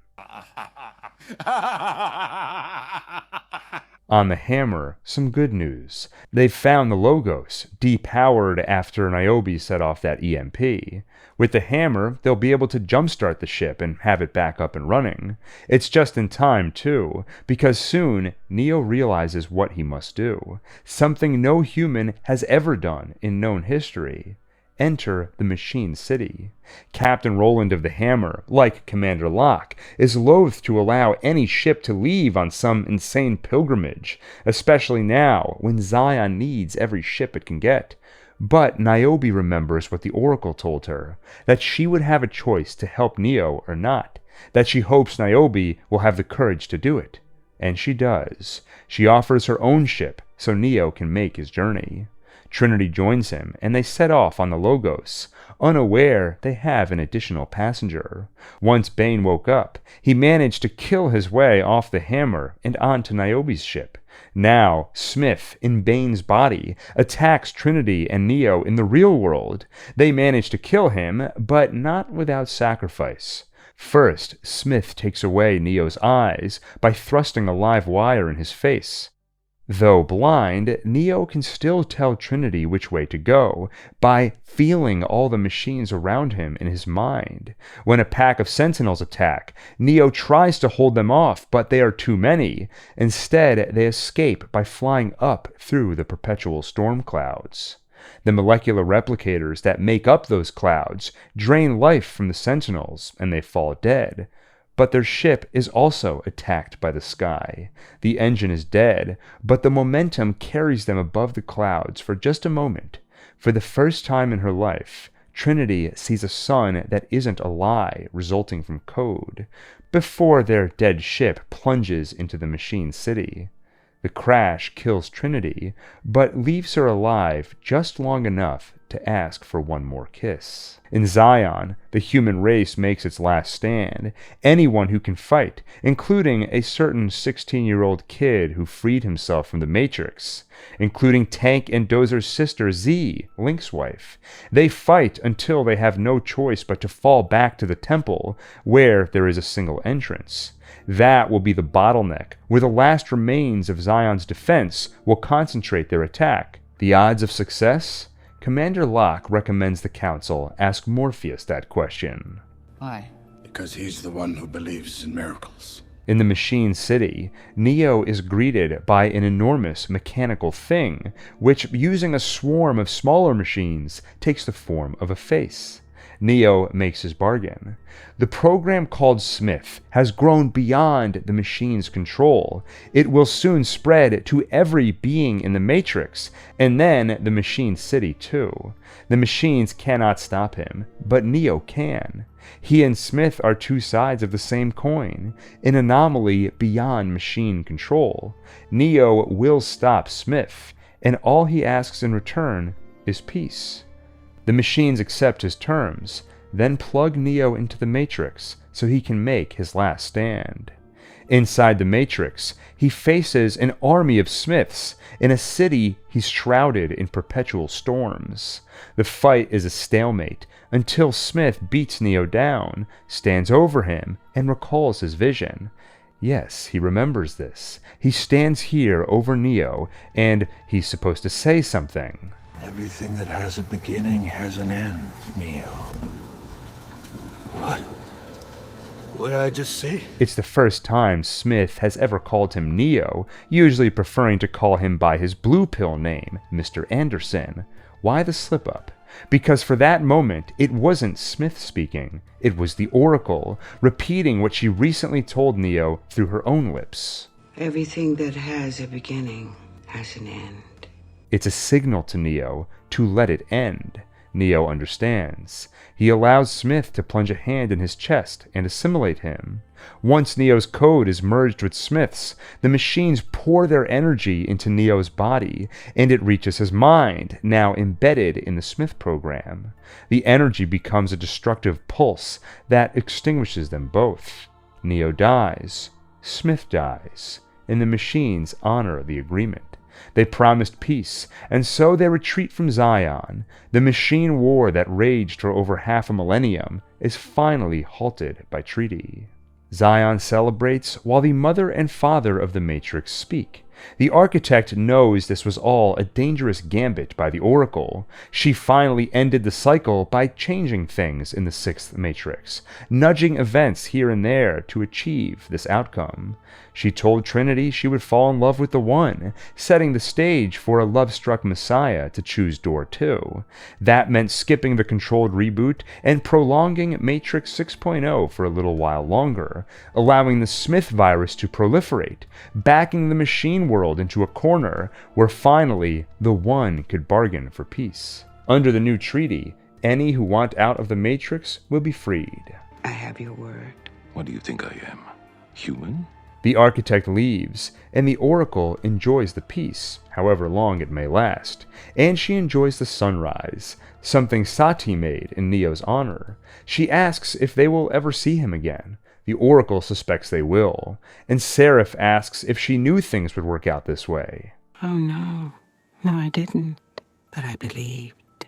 On the hammer, some good news. They've found the Logos, depowered after Niobe set off that EMP. With the hammer, they'll be able to jumpstart the ship and have it back up and running. It's just in time, too, because soon Neo realizes what he must do. Something no human has ever done in known history. Enter the Machine City. Captain Roland of the Hammer, like Commander Locke, is loath to allow any ship to leave on some insane pilgrimage, especially now when Zion needs every ship it can get. But Niobe remembers what the Oracle told her, that she would have a choice to help Neo or not, that she hopes Niobe will have the courage to do it. And she does. She offers her own ship so Neo can make his journey. Trinity joins him, and they set off on the Logos, unaware they have an additional passenger. Once Bane woke up, he managed to kill his way off the hammer and onto Niobe's ship. Now, Smith, in Bane's body, attacks Trinity and Neo in the real world. They manage to kill him, but not without sacrifice. First, Smith takes away Neo's eyes by thrusting a live wire in his face. Though blind, Neo can still tell Trinity which way to go by feeling all the machines around him in his mind. When a pack of Sentinels attack, Neo tries to hold them off, but they are too many. Instead, they escape by flying up through the perpetual storm clouds. The molecular replicators that make up those clouds drain life from the Sentinels, and they fall dead. But their ship is also attacked by the sky. The engine is dead, but the momentum carries them above the clouds for just a moment. For the first time in her life, Trinity sees a sun that isn't a lie resulting from code, before their dead ship plunges into the Machine City. The crash kills Trinity, but leaves her alive just long enough to ask for one more kiss. In Zion, the human race makes its last stand. Anyone who can fight, including a certain 16-year-old kid who freed himself from the Matrix, including Tank and Dozer's sister Z, Link's wife. They fight until they have no choice but to fall back to the temple, where there is a single entrance. That will be the bottleneck, where the last remains of Zion's defense will concentrate their attack. The odds of success? Commander Locke recommends the Council ask Morpheus that question. Why? Because he's the one who believes in miracles. In the Machine City, Neo is greeted by an enormous mechanical thing, which, using a swarm of smaller machines, takes the form of a face. Neo makes his bargain. The program called Smith has grown beyond the machine's control. It will soon spread to every being in the Matrix, and then the Machine City too. The machines cannot stop him, but Neo can. He and Smith are two sides of the same coin, an anomaly beyond machine control. Neo will stop Smith, and all he asks in return is peace. The machines accept his terms, then plug Neo into the Matrix so he can make his last stand. Inside the Matrix, he faces an army of Smiths in a city he's shrouded in perpetual storms. The fight is a stalemate until Smith beats Neo down, stands over him, and recalls his vision. Yes, he remembers this. He stands here over Neo, and he's supposed to say something. Everything that has a beginning has an end, Neo. What? What did I just say? It's the first time Smith has ever called him Neo, usually preferring to call him by his blue pill name, Mr. Anderson. Why the slip-up? Because for that moment, it wasn't Smith speaking. It was the Oracle, repeating what she recently told Neo through her own lips. Everything that has a beginning has an end. It's a signal to Neo to let it end. Neo understands. He allows Smith to plunge a hand in his chest and assimilate him. Once Neo's code is merged with Smith's, the machines pour their energy into Neo's body, and it reaches his mind, now embedded in the Smith program. The energy becomes a destructive pulse that extinguishes them both. Neo dies. Smith dies. And the machines honor the agreement. They promised peace, and so they retreat from Zion. The machine war that raged for over half a millennium is finally halted by treaty. Zion celebrates while the mother and father of the Matrix speak. The architect knows this was all a dangerous gambit by the Oracle. She finally ended the cycle by changing things in the sixth matrix, nudging events here and there to achieve this outcome. She told Trinity she would fall in love with the One, setting the stage for a love-struck Messiah to choose Door 2. That meant skipping the controlled reboot and prolonging Matrix 6.0 for a little while longer, allowing the Smith virus to proliferate, backing the machine world into a corner where finally the One could bargain for peace. Under the new treaty, any who want out of the Matrix will be freed. I have your word. What do you think I am? Human? The architect leaves, and the Oracle enjoys the peace, however long it may last, and she enjoys the sunrise, something Sati made in Neo's honor. She asks if they will ever see him again. The Oracle suspects they will, and Seraph asks if she knew things would work out this way. Oh no. No, I didn't. But I believed.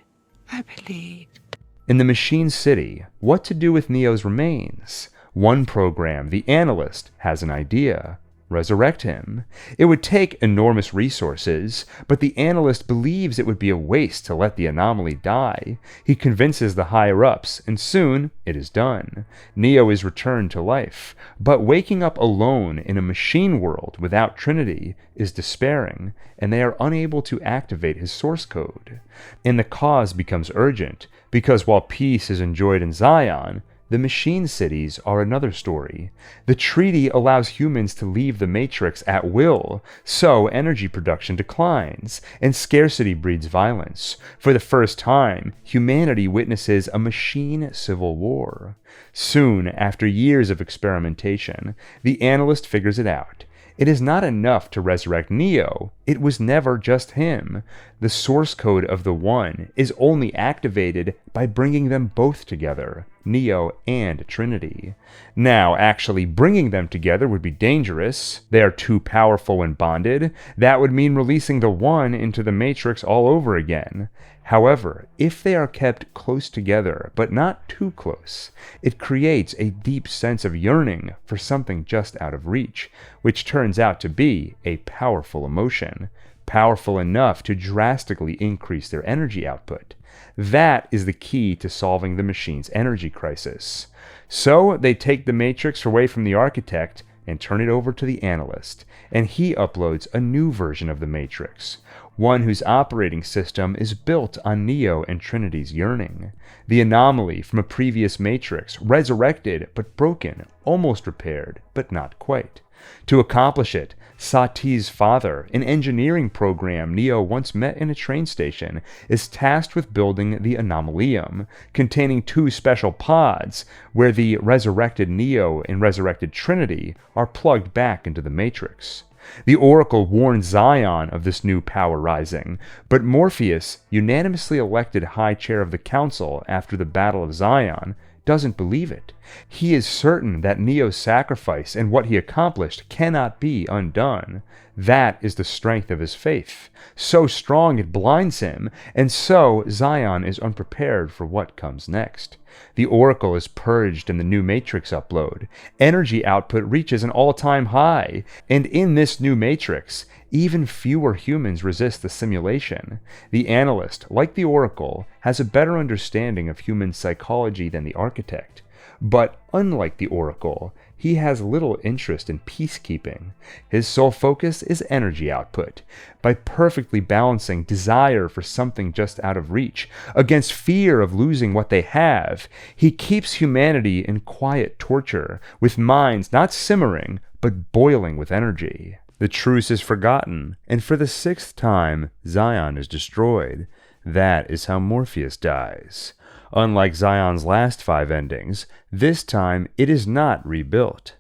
I believed. In the Machine City, what to do with Neo's remains? One program, the Analyst, has an idea. Resurrect him. It would take enormous resources, but the Analyst believes it would be a waste to let the anomaly die. He convinces the higher-ups, and soon it is done. Neo is returned to life, but waking up alone in a machine world without Trinity is despairing, and they are unable to activate his source code. And the cause becomes urgent, because while peace is enjoyed in Zion, the machine cities are another story. The treaty allows humans to leave the Matrix at will, so energy production declines, and scarcity breeds violence. For the first time, humanity witnesses a machine civil war. Soon, after years of experimentation, the Analyst figures it out. It is not enough to resurrect Neo. It was never just him. The source code of the One is only activated by bringing them both together, Neo and Trinity. Now, actually bringing them together would be dangerous. They are too powerful when bonded. That would mean releasing the One into the Matrix all over again. However, if they are kept close together, but not too close, it creates a deep sense of yearning for something just out of reach, which turns out to be a powerful emotion, powerful enough to drastically increase their energy output. That is the key to solving the machine's energy crisis. So they take the Matrix away from the architect and turn it over to the Analyst, and he uploads a new version of the Matrix, one whose operating system is built on Neo and Trinity's yearning. The anomaly from a previous Matrix, resurrected but broken, almost repaired, but not quite. To accomplish it, Sati's father, an engineering program Neo once met in a train station, is tasked with building the Anomalium, containing two special pods where the resurrected Neo and resurrected Trinity are plugged back into the Matrix. The Oracle warned Zion of this new power rising, but Morpheus, unanimously elected High Chair of the Council after the Battle of Zion, doesn't believe it. He is certain that Neo's sacrifice and what he accomplished cannot be undone. That is the strength of his faith. So strong it blinds him, and so Zion is unprepared for what comes next. The Oracle is purged in the new Matrix upload. Energy output reaches an all-time high, and in this new Matrix, even fewer humans resist the simulation. The Analyst, like the Oracle, has a better understanding of human psychology than the architect. But unlike the Oracle, he has little interest in peacekeeping. His sole focus is energy output. By perfectly balancing desire for something just out of reach against fear of losing what they have, he keeps humanity in quiet torture, with minds not simmering, but boiling with energy. The truce is forgotten, and for the sixth time, Zion is destroyed. That is how Morpheus dies. Unlike Zion's last 5 endings, this time it is not rebuilt.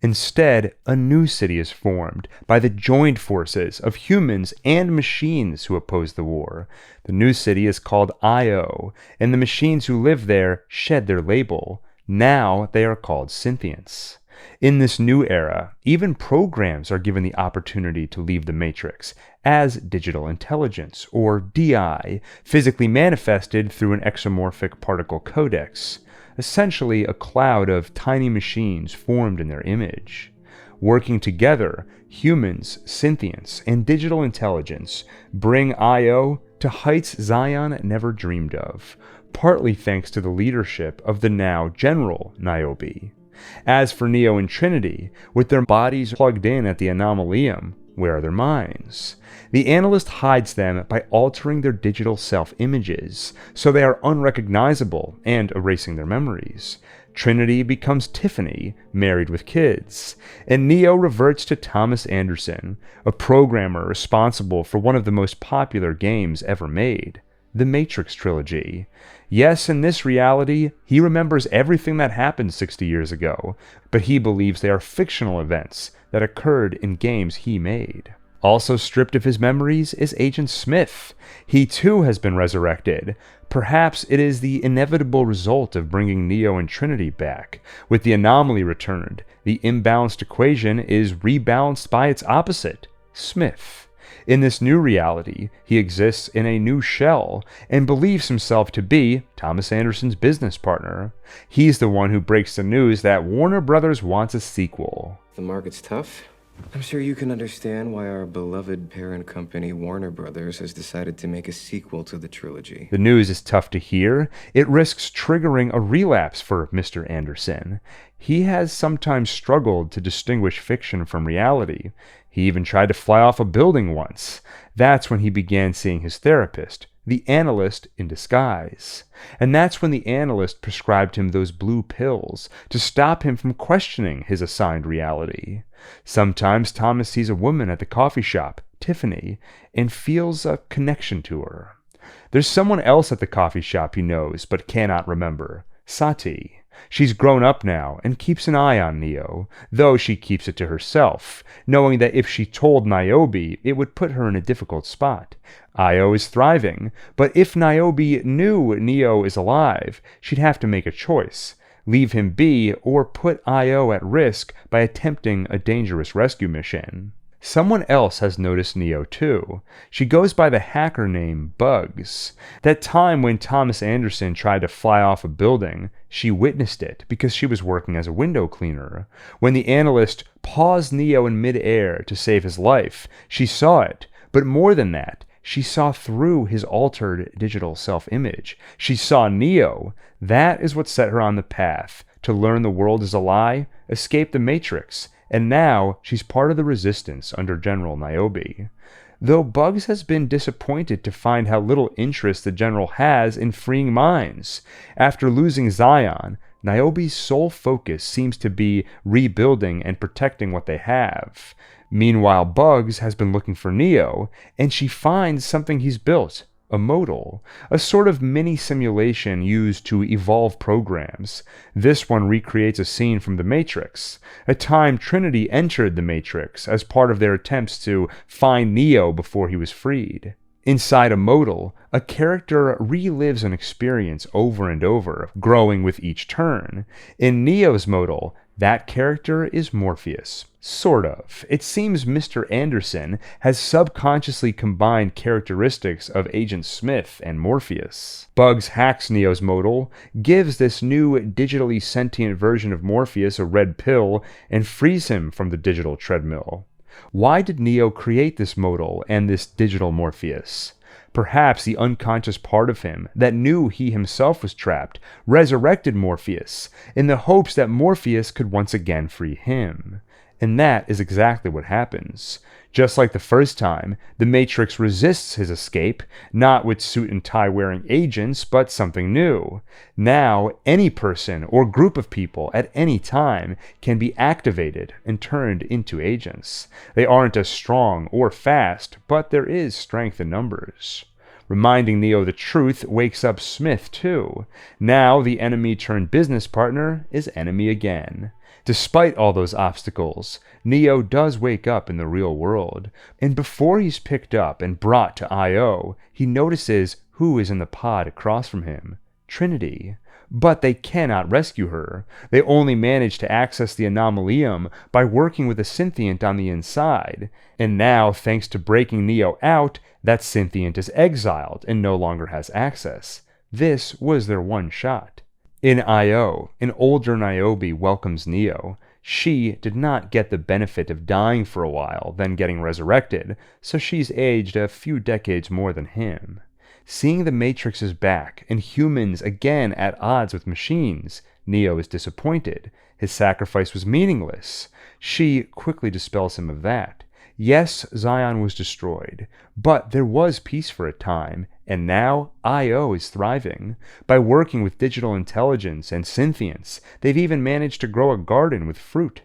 Instead, a new city is formed by the joined forces of humans and machines who oppose the war. The new city is called Io, and the machines who live there shed their label. Now they are called Synthients. In this new era, even programs are given the opportunity to leave the Matrix as digital intelligence, or DI, physically manifested through an exomorphic particle codex, essentially a cloud of tiny machines formed in their image. Working together, humans, synthients, and digital intelligence bring Io to heights Zion never dreamed of, partly thanks to the leadership of the now General Niobe. As for Neo and Trinity, with their bodies plugged in at the Anomalium, where are their minds? The analyst hides them by altering their digital self-images, so they are unrecognizable and erasing their memories. Trinity becomes Tiffany, married with kids, and Neo reverts to Thomas Anderson, a programmer responsible for one of the most popular games ever made, the Matrix trilogy. Yes, in this reality, he remembers everything that happened 60 years ago, but he believes they are fictional events that occurred in games he made. Also stripped of his memories is Agent Smith. He too has been resurrected. Perhaps it is the inevitable result of bringing Neo and Trinity back. With the anomaly returned, the imbalanced equation is rebalanced by its opposite, Smith. In this new reality, he exists in a new shell and believes himself to be Thomas Anderson's business partner. He's the one who breaks the news that Warner Brothers wants a sequel. The market's tough. I'm sure you can understand why our beloved parent company, Warner Brothers, has decided to make a sequel to the trilogy. The news is tough to hear. It risks triggering a relapse for Mr. Anderson. He has sometimes struggled to distinguish fiction from reality. He even tried to fly off a building once. That's when he began seeing his therapist, the analyst in disguise. And that's when the analyst prescribed him those blue pills to stop him from questioning his assigned reality. Sometimes Thomas sees a woman at the coffee shop, Tiffany, and feels a connection to her. There's someone else at the coffee shop he knows but cannot remember, Sati. She's grown up now and keeps an eye on Neo, though she keeps it to herself, knowing that if she told Niobe, it would put her in a difficult spot. Io is thriving, but if Niobe knew Neo is alive, she'd have to make a choice. Leave him be or put Io at risk by attempting a dangerous rescue mission. Someone else has noticed Neo too. She goes by the hacker name Bugs. That time when Thomas Anderson tried to fly off a building, she witnessed it because she was working as a window cleaner. When the analyst paused Neo in mid-air to save his life, she saw it. But more than that, she saw through his altered digital self-image. She saw Neo. That is what set her on the path to learn the world is a lie, escape the Matrix, and now she's part of the resistance under General Niobe. Though Bugs has been disappointed to find how little interest the General has in freeing minds. After losing Zion, Niobe's sole focus seems to be rebuilding and protecting what they have. Meanwhile, Bugs has been looking for Neo, and she finds something he's built, a modal, a sort of mini simulation used to evolve programs. This one recreates a scene from The Matrix, a time Trinity entered The Matrix as part of their attempts to find Neo before he was freed. Inside a modal, a character relives an experience over and over, growing with each turn. In Neo's modal, that character is Morpheus. Sort of. It seems Mr. Anderson has subconsciously combined characteristics of Agent Smith and Morpheus. Bugs hacks Neo's modal, gives this new digitally sentient version of Morpheus a red pill, and frees him from the digital treadmill. Why did Neo create this modal and this digital Morpheus? Perhaps the unconscious part of him that knew he himself was trapped resurrected Morpheus in the hopes that Morpheus could once again free him. And that is exactly what happens. Just like the first time, the Matrix resists his escape, not with suit and tie wearing agents, but something new. Now, any person or group of people at any time can be activated and turned into agents. They aren't as strong or fast, but there is strength in numbers. Reminding Neo the truth wakes up Smith too. Now the enemy turned business partner is enemy again. Despite all those obstacles, Neo does wake up in the real world, and before he's picked up and brought to Io, he notices who is in the pod across from him, Trinity. But they cannot rescue her. They only manage to access the Anomalium by working with a synthient on the inside, and now, thanks to breaking Neo out, that synthient is exiled and no longer has access. This was their one shot. In Io, an older Niobe welcomes Neo. She did not get the benefit of dying for a while, then getting resurrected, so she's aged a few decades more than him. Seeing the Matrix is back, and humans again at odds with machines, Neo is disappointed. His sacrifice was meaningless. She quickly dispels him of that. Yes, Zion was destroyed, but there was peace for a time, and now IO is thriving. By working with digital intelligence and synthience, they've even managed to grow a garden with fruit.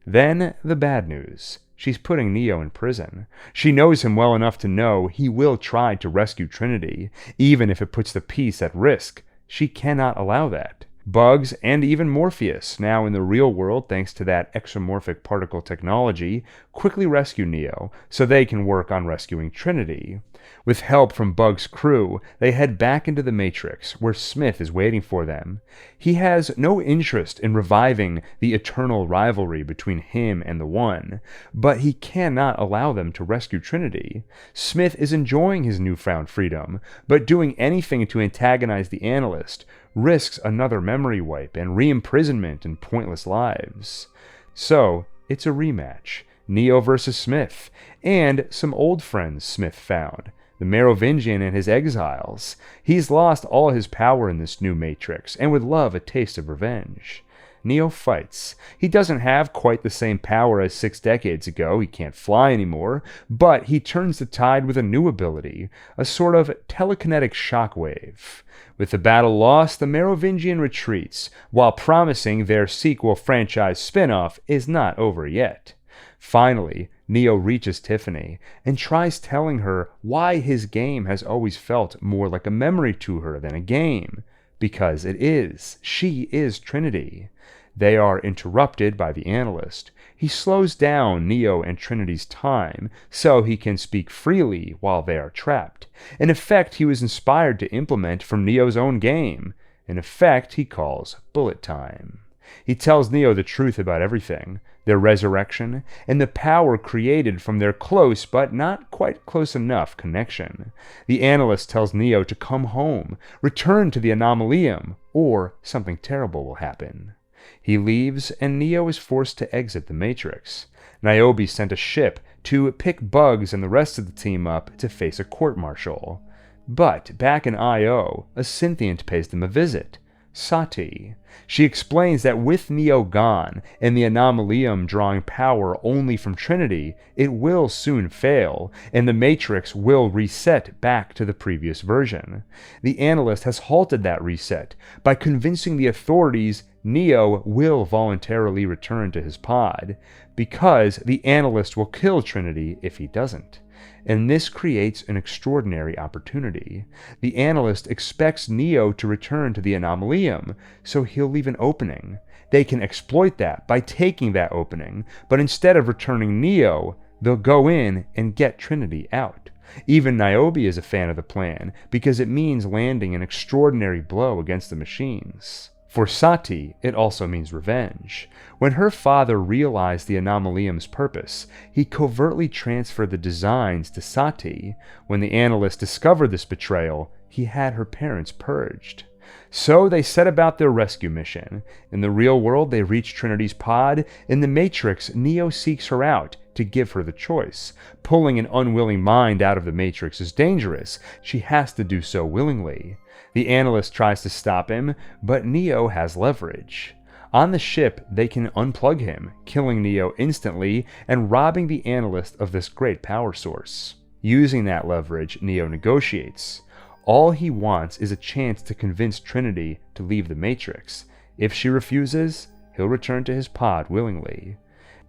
Then the bad news. She's putting Neo in prison. She knows him well enough to know he will try to rescue Trinity, even if it puts the peace at risk. She cannot allow that. Bugs, and even Morpheus, now in the real world thanks to that exomorphic particle technology, quickly rescue Neo so they can work on rescuing Trinity. With help from Bug's crew, they head back into the Matrix, where Smith is waiting for them. He has no interest in reviving the eternal rivalry between him and the One, but he cannot allow them to rescue Trinity. Smith is enjoying his newfound freedom, but doing anything to antagonize the Analyst risks another memory wipe and re-imprisonment and pointless lives. So, it's a rematch. Neo versus Smith, and some old friends Smith found. The Merovingian and his exiles. He's lost all his power in this new Matrix, and would love a taste of revenge. Neo fights. He doesn't have quite the same power as 6 decades ago, he can't fly anymore, but he turns the tide with a new ability, a sort of telekinetic shockwave. With the battle lost, the Merovingian retreats, while promising their sequel franchise spin-off is not over yet. Finally, Neo reaches Tiffany and tries telling her why his game has always felt more like a memory to her than a game. Because it is. She is Trinity. They are interrupted by the Analyst. He slows down Neo and Trinity's time so he can speak freely while they are trapped, an effect he was inspired to implement from Neo's own game, an effect he calls bullet time. He tells Neo the truth about everything, their resurrection, and the power created from their close but not quite close enough connection. The Analyst tells Neo to come home, return to the Anomalium, or something terrible will happen. He leaves, and Neo is forced to exit the Matrix. Niobe sent a ship to pick Bugs and the rest of the team up to face a court-martial. But back in IO, a Synthiant pays them a visit. Sati. She explains that with Neo gone, and the Anomalium drawing power only from Trinity, it will soon fail, and the Matrix will reset back to the previous version. The Analyst has halted that reset by convincing the authorities Neo will voluntarily return to his pod, because the Analyst will kill Trinity if he doesn't. And this creates an extraordinary opportunity. The Analyst expects Neo to return to the Anomalium, so he'll leave an opening. They can exploit that by taking that opening, but instead of returning Neo, they'll go in and get Trinity out. Even Niobe is a fan of the plan, because it means landing an extraordinary blow against the machines. For Sati, it also means revenge. When her father realized the Anomalium's purpose, he covertly transferred the designs to Sati. When the Analyst discovered this betrayal, he had her parents purged. So they set about their rescue mission. In the real world, they reach Trinity's pod. In the Matrix, Neo seeks her out to give her the choice. Pulling an unwilling mind out of the Matrix is dangerous. She has to do so willingly. The Analyst tries to stop him, but Neo has leverage. On the ship, they can unplug him, killing Neo instantly and robbing the Analyst of this great power source. Using that leverage, Neo negotiates. All he wants is a chance to convince Trinity to leave the Matrix. If she refuses, he'll return to his pod willingly.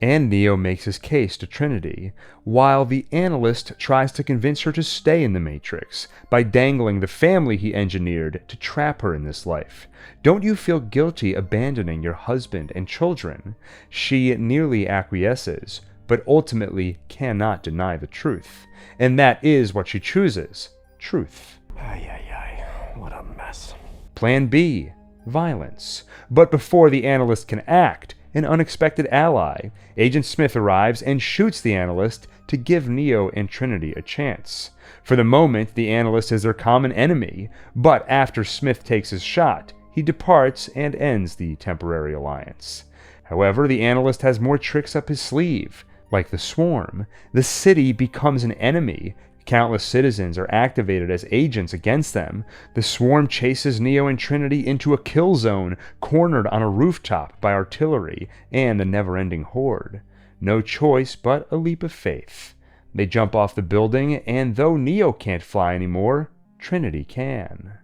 And Neo makes his case to Trinity, while the Analyst tries to convince her to stay in the Matrix by dangling the family he engineered to trap her in this life. Don't you feel guilty abandoning your husband and children? She nearly acquiesces, but ultimately cannot deny the truth. And that is what she chooses, truth. What a mess. Plan B, violence. But before the Analyst can act, an unexpected ally, Agent Smith arrives and shoots the Analyst to give Neo and Trinity a chance. For the moment, the Analyst is their common enemy, but after Smith takes his shot, he departs and ends the temporary alliance. However, the analyst has more tricks up his sleeve. Like the Swarm, the city becomes an enemy. Countless citizens are activated as agents against them. The Swarm chases Neo and Trinity into a kill zone, cornered on a rooftop by artillery and the never-ending horde. No choice but a leap of faith. They jump off the building, and though Neo can't fly anymore, Trinity can.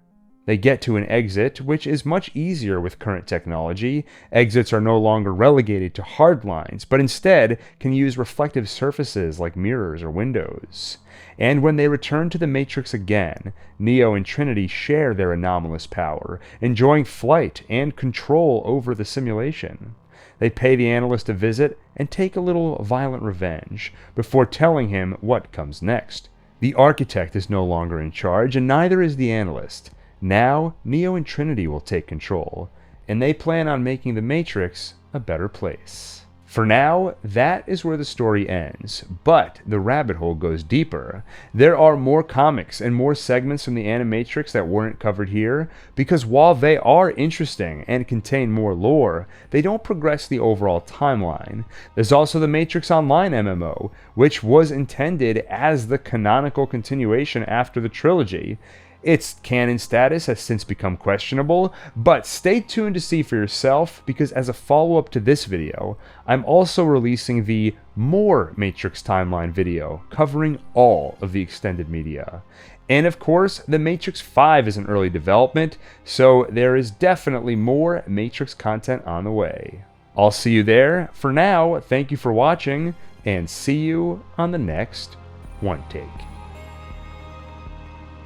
They get to an exit, which is much easier with current technology. Exits are no longer relegated to hard lines, but instead can use reflective surfaces like mirrors or windows. And when they return to the Matrix again, Neo and Trinity share their anomalous power, enjoying flight and control over the simulation. They pay the analyst a visit and take a little violent revenge, before telling him what comes next. The architect is no longer in charge, and neither is the analyst. Now, Neo and Trinity will take control, and they plan on making the Matrix a better place. For now, that is where the story ends, but the rabbit hole goes deeper. There are more comics and more segments from the Animatrix that weren't covered here, because while they are interesting and contain more lore, they don't progress the overall timeline. There's also the Matrix Online MMO, which was intended as the canonical continuation after the trilogy. Its canon status has since become questionable, but stay tuned to see for yourself, because as a follow-up to this video, I'm also releasing the More Matrix Timeline video, covering all of the extended media. And of course, the Matrix 5 is in early development, so there is definitely more Matrix content on the way. I'll see you there. For now, thank you for watching, and see you on the next One Take.